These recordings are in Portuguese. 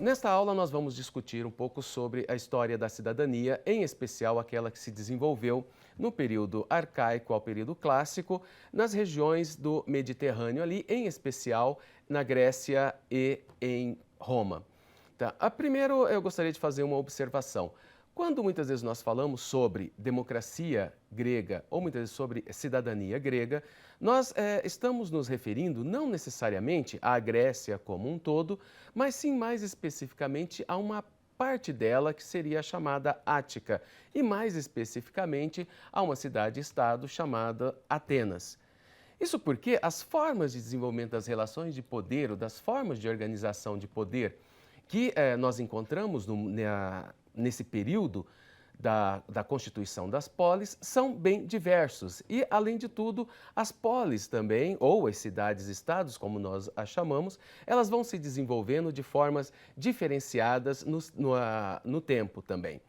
Nesta aula nós vamos discutir um pouco sobre a história da cidadania, em especial aquela que se desenvolveu no período arcaico ao período clássico, nas regiões do Mediterrâneo ali, em especial na Grécia e em Roma. Tá? Primeiro eu gostaria de fazer uma observação. Quando muitas vezes nós falamos sobre democracia grega ou muitas vezes sobre cidadania grega, nós estamos nos referindo não necessariamente à Grécia como um todo, mas sim mais especificamente a uma parte dela que seria a chamada Ática e mais especificamente a uma cidade-estado chamada Atenas. Isso porque as formas de desenvolvimento das relações de poder ou das formas de organização de poder que nós encontramos nesse período da constituição das polis são bem diversos. E, além de tudo, as polis também, ou as cidades-estados, como nós as chamamos, elas vão se desenvolvendo de formas diferenciadas no tempo também.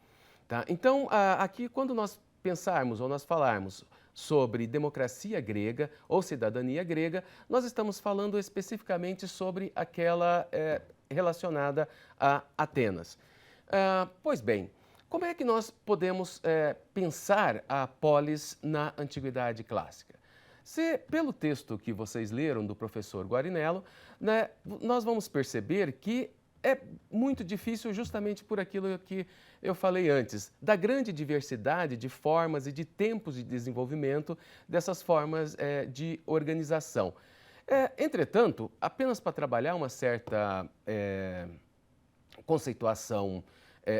Tá? Então, aqui, quando nós pensarmos ou nós falarmos sobre democracia grega ou cidadania grega, nós estamos falando especificamente sobre aquela relacionada a Atenas. Pois bem, como é que nós podemos pensar a polis na Antiguidade Clássica? Pelo texto que vocês leram do professor Guarinello, né, nós vamos perceber que é muito difícil justamente por aquilo que eu falei antes, da grande diversidade de formas e de tempos de desenvolvimento dessas formas de organização. Entretanto, apenas para trabalhar uma certa conceituação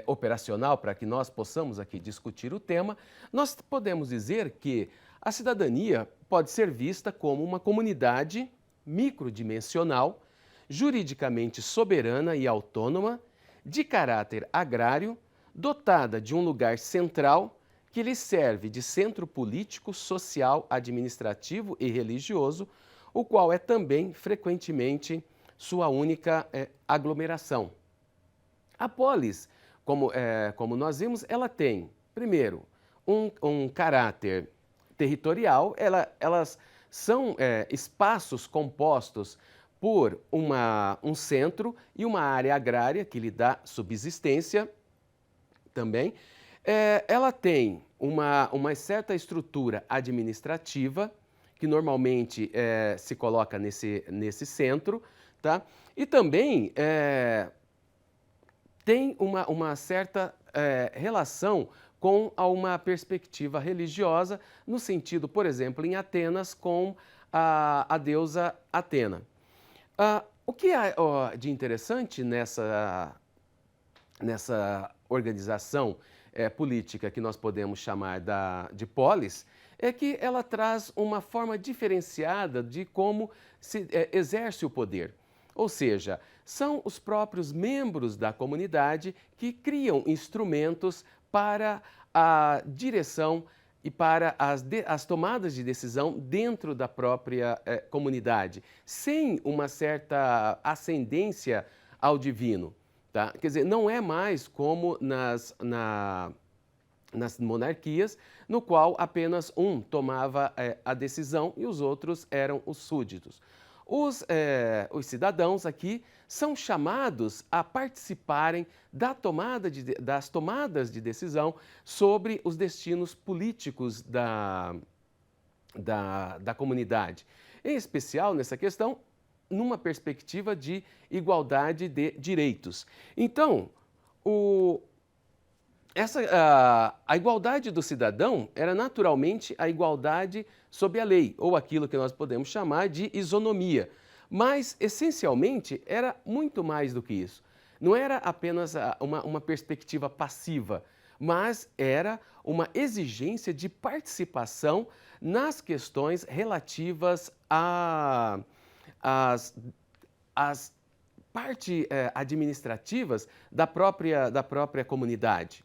operacional para que nós possamos aqui discutir o tema, nós podemos dizer que a cidadania pode ser vista como uma comunidade microdimensional, juridicamente soberana e autônoma, de caráter agrário, dotada de um lugar central que lhe serve de centro político, social, administrativo e religioso, o qual é também, frequentemente, sua única aglomeração. A polis, como nós vimos, ela tem, primeiro, um caráter territorial, elas são espaços compostos por um centro e uma área agrária que lhe dá subsistência também. Ela tem uma certa estrutura administrativa, que normalmente se coloca nesse centro, tá? E também tem uma certa relação com uma perspectiva religiosa, no sentido, por exemplo, em Atenas, com a deusa Atena. O que é de interessante nessa organização política que nós podemos chamar de polis é que ela traz uma forma diferenciada de como se exerce o poder. Ou seja, são os próprios membros da comunidade que criam instrumentos para a direção e para as tomadas de decisão dentro da própria comunidade, sem uma certa ascendência ao divino. Tá? Quer dizer, não é mais como nas monarquias, no qual apenas um tomava a decisão e os outros eram os súditos. Os cidadãos aqui são chamados a participarem das tomadas de decisão sobre os destinos políticos da comunidade. Em especial, nessa questão, numa perspectiva de igualdade de direitos. Então, a igualdade do cidadão era naturalmente a igualdade sob a lei, ou aquilo que nós podemos chamar de isonomia. Mas, essencialmente, era muito mais do que isso. Não era apenas uma perspectiva passiva, mas era uma exigência de participação nas questões relativas às partes administrativas da própria comunidade,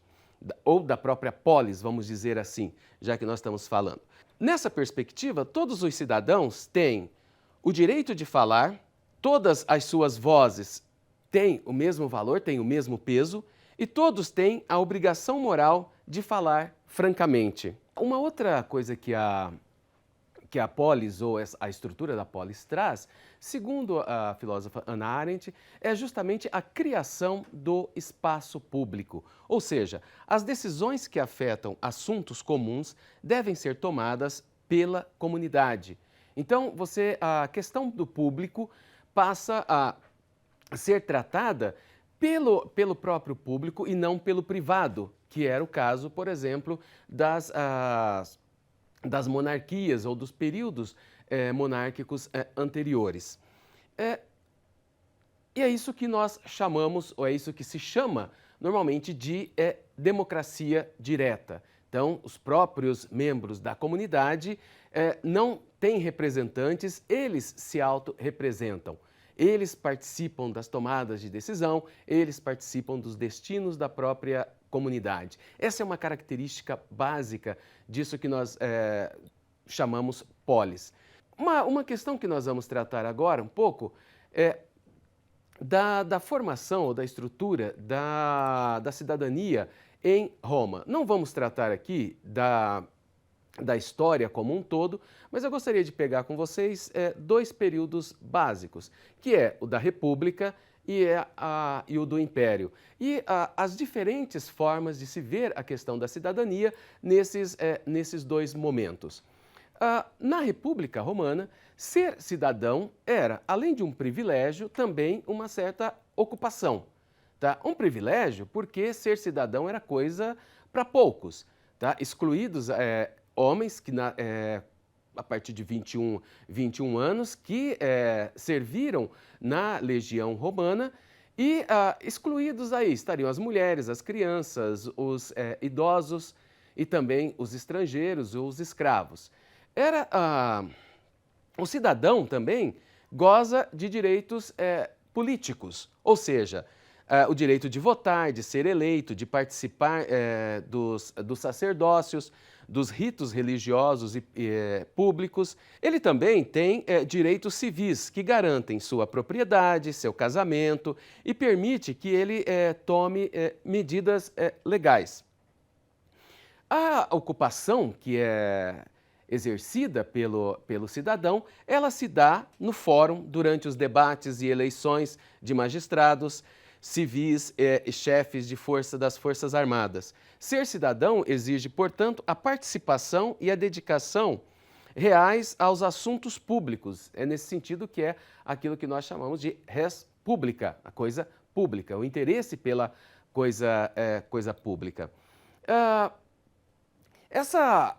ou da própria polis, vamos dizer assim, já que nós estamos falando. Nessa perspectiva, todos os cidadãos têm o direito de falar, todas as suas vozes têm o mesmo valor, têm o mesmo peso, e todos têm a obrigação moral de falar francamente. Uma outra coisa que a polis ou a estrutura da polis traz segundo a filósofa Hannah Arendt, é justamente a criação do espaço público. Ou seja, as decisões que afetam assuntos comuns devem ser tomadas pela comunidade. Então, a questão do público passa a ser tratada pelo próprio público e não pelo privado, que era o caso, por exemplo, das monarquias ou dos períodos monárquicos anteriores. E é isso que nós chamamos, ou é isso que se chama normalmente de democracia direta. Então, os próprios membros da comunidade não têm representantes, eles se autorrepresentam. Eles participam das tomadas de decisão, eles participam dos destinos da própria comunidade. Essa é uma característica básica disso que nós chamamos polis. Uma questão que nós vamos tratar agora um pouco é da formação ou da estrutura da cidadania em Roma. Não vamos tratar aqui da história como um todo, mas eu gostaria de pegar com vocês dois períodos básicos, que é o da República e o do Império. E as diferentes formas de se ver a questão da cidadania nesses dois momentos. Na República Romana, ser cidadão era, além de um privilégio, também uma certa ocupação. Tá? Um privilégio porque ser cidadão era coisa para poucos, tá? Excluídos homens que a partir de 21 anos que serviram na legião romana e excluídos aí estariam as mulheres, as crianças, os idosos e também os estrangeiros, os escravos. O cidadão também goza de direitos políticos, ou seja, o direito de votar, de ser eleito, de participar dos sacerdócios, dos ritos religiosos e públicos. Ele também tem direitos civis que garantem sua propriedade, seu casamento e permite que ele tome medidas legais. A ocupação que é exercida pelo cidadão, ela se dá no fórum durante os debates e eleições de magistrados, civis e chefes das Forças Armadas. Ser cidadão exige, portanto, a participação e a dedicação reais aos assuntos públicos. É nesse sentido que é aquilo que nós chamamos de res publica, a coisa pública, o interesse pela coisa pública.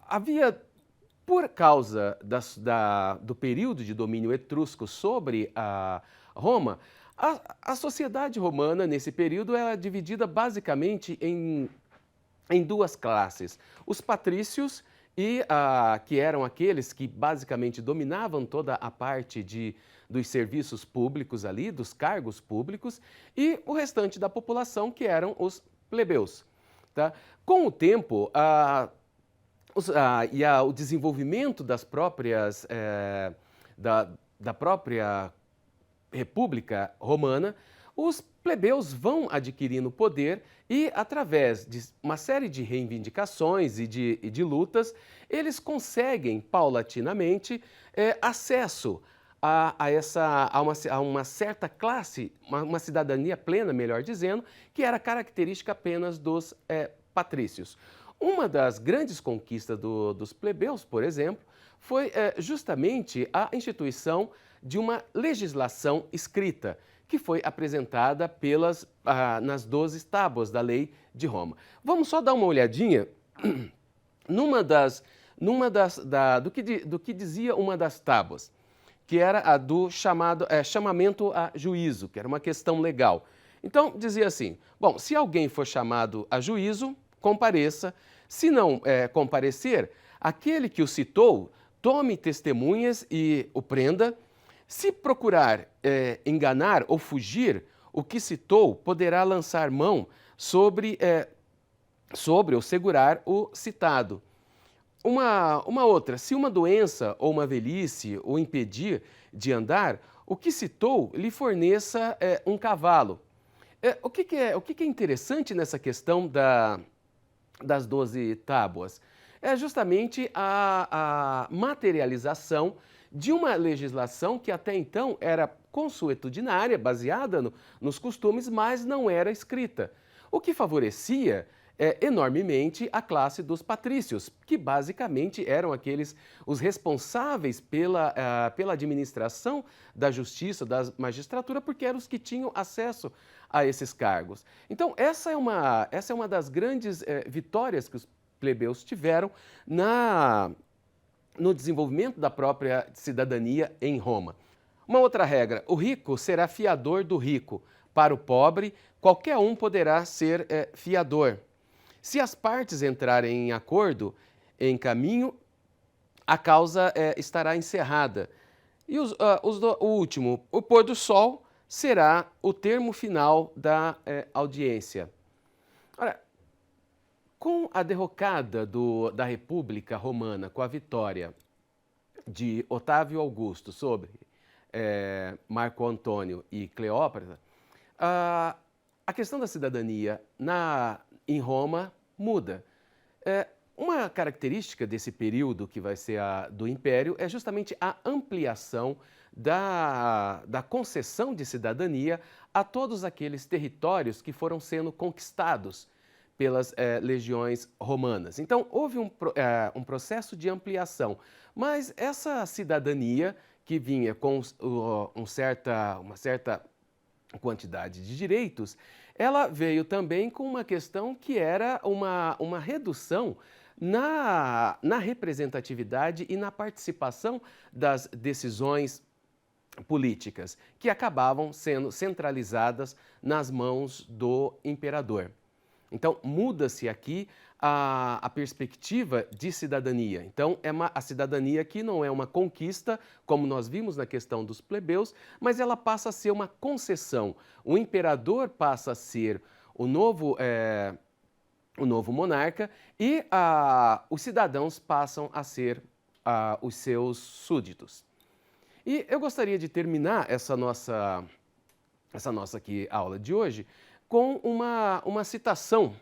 Havia, por causa do período de domínio etrusco sobre a Roma, a sociedade romana, nesse período, era dividida basicamente em duas classes. Os patrícios, que eram aqueles que basicamente dominavam toda a parte dos serviços públicos ali, dos cargos públicos, e o restante da população, que eram os plebeus. Tá? Com o tempo, o desenvolvimento da própria República Romana, os plebeus vão adquirindo poder e, através de uma série de reivindicações e de lutas, eles conseguem, paulatinamente, acesso a uma certa classe, uma cidadania plena, melhor dizendo, que era característica apenas dos patrícios. Uma das grandes conquistas dos plebeus, por exemplo, foi justamente a instituição de uma legislação escrita, que foi apresentada nas 12 tábuas da lei de Roma. Vamos só dar uma olhadinha do que dizia uma das tábuas, que era a do chamamento a juízo, que era uma questão legal. Então, dizia assim, bom, se alguém for chamado a juízo, compareça. Se não comparecer, aquele que o citou, tome testemunhas e o prenda. Se procurar enganar ou fugir, o que citou poderá lançar mão sobre ou segurar o citado. Uma outra, se uma doença ou uma velhice o impedir de andar, o que citou lhe forneça um cavalo. O que é interessante nessa questão das 12 tábuas? É justamente a materialização de uma legislação que até então era consuetudinária, baseada nos costumes, mas não era escrita, o que favorecia enormemente a classe dos patrícios, que basicamente eram os responsáveis pela administração da justiça, da magistratura, porque eram os que tinham acesso a esses cargos. Então, essa é uma das grandes vitórias que os plebeus tiveram no desenvolvimento da própria cidadania em Roma. Uma outra regra: o rico será fiador do rico. Para o pobre, qualquer um poderá ser fiador. Se as partes entrarem em acordo, em caminho, a causa estará encerrada. E o último, o pôr do sol, será o termo final da audiência. Ora, com a derrocada da República Romana, com a vitória de Otávio Augusto sobre Marco Antônio e Cleópatra, a questão da cidadania em Roma muda. Uma característica desse período que vai ser do Império é justamente a ampliação da concessão de cidadania a todos aqueles territórios que foram sendo conquistados pelas legiões romanas. Então, houve um processo de ampliação, mas essa cidadania que vinha com uma certa quantidade de direitos, ela veio também com uma questão que era uma redução na representatividade e na participação das decisões políticas, que acabavam sendo centralizadas nas mãos do imperador. Então, muda-se aqui a perspectiva de cidadania. Então, a cidadania aqui não é uma conquista, como nós vimos na questão dos plebeus, mas ela passa a ser uma concessão. O imperador passa a ser o novo monarca e os cidadãos passam a ser os seus súditos. E eu gostaria de terminar essa nossa aqui, aula de hoje com uma citação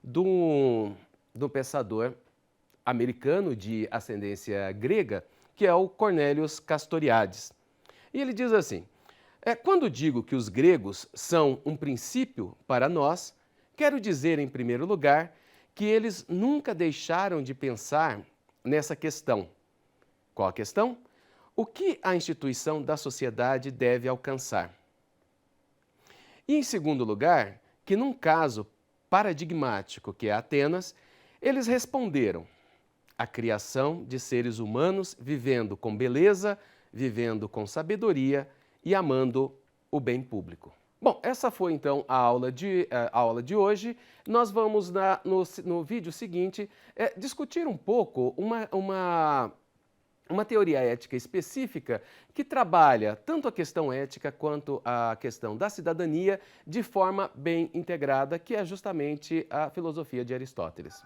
do pensador americano de ascendência grega, que é o Cornelius Castoriadis. E ele diz assim: quando digo que os gregos são um princípio para nós, quero dizer, em primeiro lugar, que eles nunca deixaram de pensar nessa questão. Qual a questão? O que a instituição da sociedade deve alcançar? E, em segundo lugar, que num caso paradigmático, que é Atenas, eles responderam: a criação de seres humanos vivendo com beleza, vivendo com sabedoria e amando o bem público. Bom, essa foi então a aula de hoje. Nós vamos no vídeo seguinte discutir um pouco uma teoria ética específica que trabalha tanto a questão ética quanto a questão da cidadania de forma bem integrada, que é justamente a filosofia de Aristóteles.